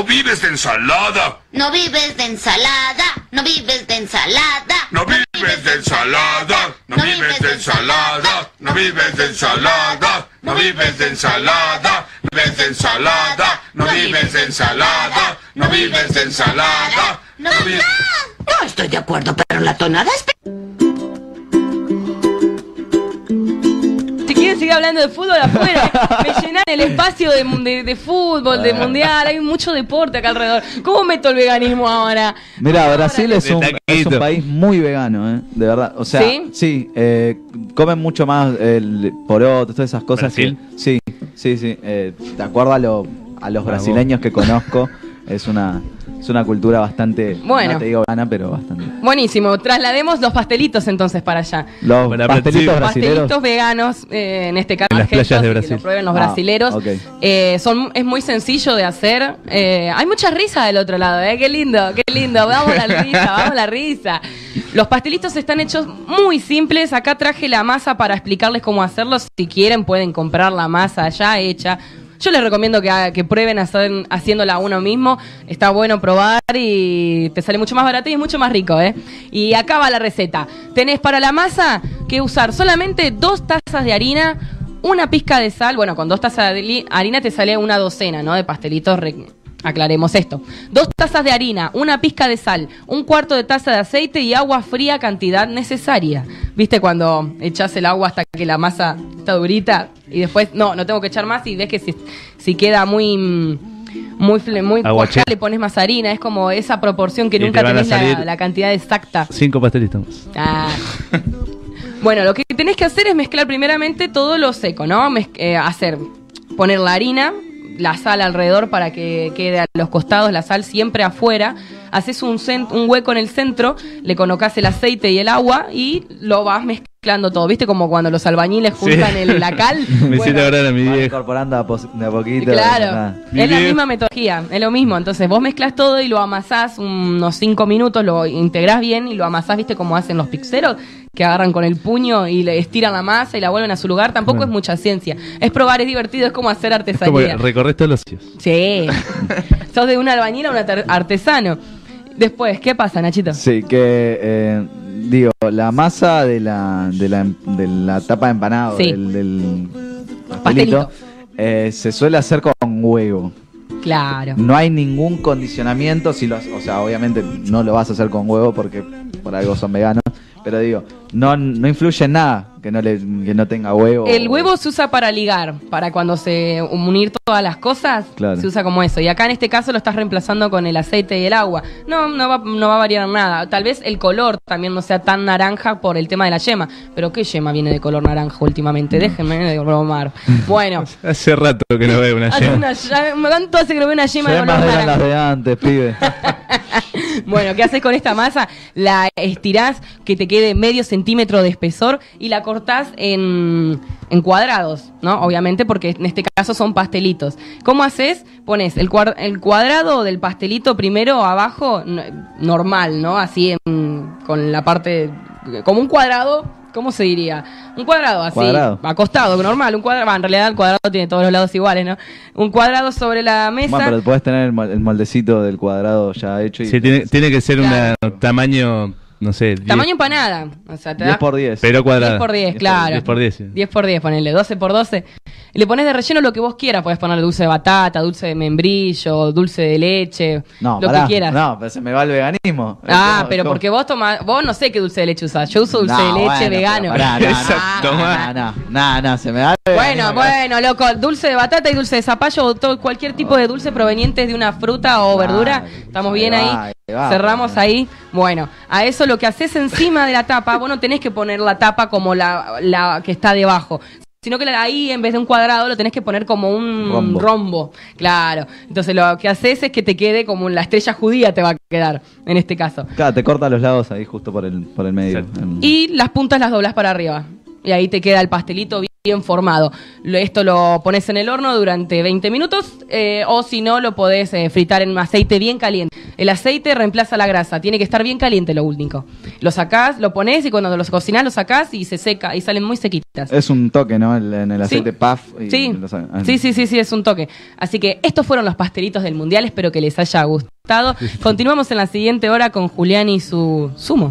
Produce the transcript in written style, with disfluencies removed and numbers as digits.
No vives de ensalada. No vives de ensalada. No vives de ensalada. No vives de ensalada. No vives de ensalada. No vives de ensalada. No vives de ensalada. No vives de ensalada. No vives de ensalada. No vives de ensalada. No estoy de acuerdo, pero la tonada es... Si quieren seguir hablando de fútbol afuera, me llenan el espacio de fútbol, de mundial, hay mucho deporte acá alrededor. ¿Cómo meto el veganismo ahora? Mira, Brasil es un país muy vegano, de verdad. O sea, sí, comen mucho más el poroto, todas esas cosas. ¿Brasil? Sí. De acuerdo a los brasileños que conozco, es una cultura bastante, bueno, no te digo vegana, pero bastante. Buenísimo, traslademos los pastelitos entonces para allá. Los pastelitos brasileños. Pastelitos veganos, en este caso en las playas de Brasil. Que lo prueben los brasileros. Okay. Es muy sencillo de hacer. Hay mucha risa del otro lado, qué lindo. Vamos a la risa. Los pastelitos están hechos muy simples. Acá traje la masa para explicarles cómo hacerlos. Si quieren pueden comprar la masa ya hecha. Yo les recomiendo que prueben haciéndola uno mismo. Está bueno probar y te sale mucho más barato y es mucho más rico, Y acá va la receta. Tenés para la masa que usar solamente 2 tazas de harina, una pizca de sal. Bueno, con 2 tazas de harina te sale una docena, ¿no? De pastelitos. Aclaremos esto. 2 tazas de harina, una pizca de sal, 1/4 de taza de aceite y agua fría, cantidad necesaria. ¿Viste cuando echás el agua hasta que la masa está durita? Y después, no tengo que echar más y ves que si queda muy cuajada, le pones más harina. Es como esa proporción que nunca tenés la cantidad exacta. 5 pastelitos. Bueno, lo que tenés que hacer es mezclar primeramente todo lo seco, ¿no? Poner la harina, la sal alrededor para que quede a los costados, la sal siempre afuera. Haces un hueco en el centro, le colocás el aceite y el agua y lo vas mezclando todo. ¿Viste como cuando los albañiles juntan la cal? Me hiciste acordar a mi viejo. Incorporando de a poquito. Claro, es la misma metodología, es lo mismo. Entonces vos mezclás todo y lo amasás unos 5 minutos, lo integrás bien y lo amasás, ¿viste cómo hacen los pizzeros? Que agarran con el puño y le estiran la masa y la vuelven a su lugar. Tampoco es mucha ciencia. Es probar, es divertido, es como hacer artesanía. Como recorres todos los sitios. Sí. Sos de un albañil a un artesano. Después, ¿qué pasa, Nachito? Sí, que la masa de la tapa de empanado, del pastelito, se suele hacer con huevo. Claro. No hay ningún condicionamiento, o sea, obviamente no lo vas a hacer con huevo porque por algo son veganos, pero no influye en nada que no tenga huevo. El huevo se usa para ligar, para cuando unir todas las cosas, claro. Se usa como eso. Y acá en este caso lo estás reemplazando con el aceite y el agua. No va a variar nada. Tal vez el color también no sea tan naranja por el tema de la yema. Pero ¿qué yema viene de color naranja últimamente? Déjenme de bromar. Bueno. Hace rato que no veo una yema. ¿Cuánto hace que no veo una yema de color naranja? Eran las de antes, pibe. Bueno, ¿qué haces con esta masa? La estirás que te quede medio centímetro de espesor y la cortás en cuadrados, ¿no? Obviamente porque en este caso son pastelitos. ¿Cómo haces? Pones el cuadrado del pastelito primero abajo, normal, ¿no? Así con la parte, como un cuadrado, ¿cómo se diría? Un cuadrado así, acostado, normal, un cuadrado. En realidad el cuadrado tiene todos los lados iguales, ¿no? Un cuadrado sobre la mesa. Bueno, pero puedes tener el moldecito del cuadrado ya hecho. Sí, tiene que ser un tamaño, no sé. Tamaño empanada. O sea, te 10 por 10. Pero cuadrado. 10 por 10, claro. 10 por 10. Sí. 10 por 10, ponele. 12 por 12. Y le pones de relleno lo que vos quieras. Podés ponerle dulce de batata, dulce de membrillo, dulce de leche. Lo que quieras. No, pero se me va el veganismo. Pero porque vos no sé qué dulce de leche usás. Yo uso dulce de leche vegano. No, se me va el veganismo. Bueno, loco. Dulce de batata y dulce de zapallo o cualquier tipo de dulce proveniente de una fruta o verdura. Estamos bien ahí. Cerramos ahí. Bueno, a eso lo que haces encima de la tapa, vos no tenés que poner la tapa como la que está debajo, sino que ahí en vez de un cuadrado lo tenés que poner como un rombo. Claro. Entonces lo que haces es que te quede como la estrella judía te va a quedar, en este caso. Claro, te corta los lados ahí justo por el medio. Y las puntas las doblás para arriba. Y ahí te queda el pastelito bien formado. Esto lo pones en el horno durante 20 minutos o si no lo podés fritar en un aceite bien caliente. El aceite reemplaza la grasa, tiene que estar bien caliente lo único. Lo sacás, lo pones y cuando los cocinás lo sacás y se seca y salen muy sequitas. Es un toque, ¿no? En el aceite puff. Sí. Sí, es un toque. Así que estos fueron los pastelitos del Mundial, espero que les haya gustado. Continuamos en la siguiente hora con Julián y su zumo.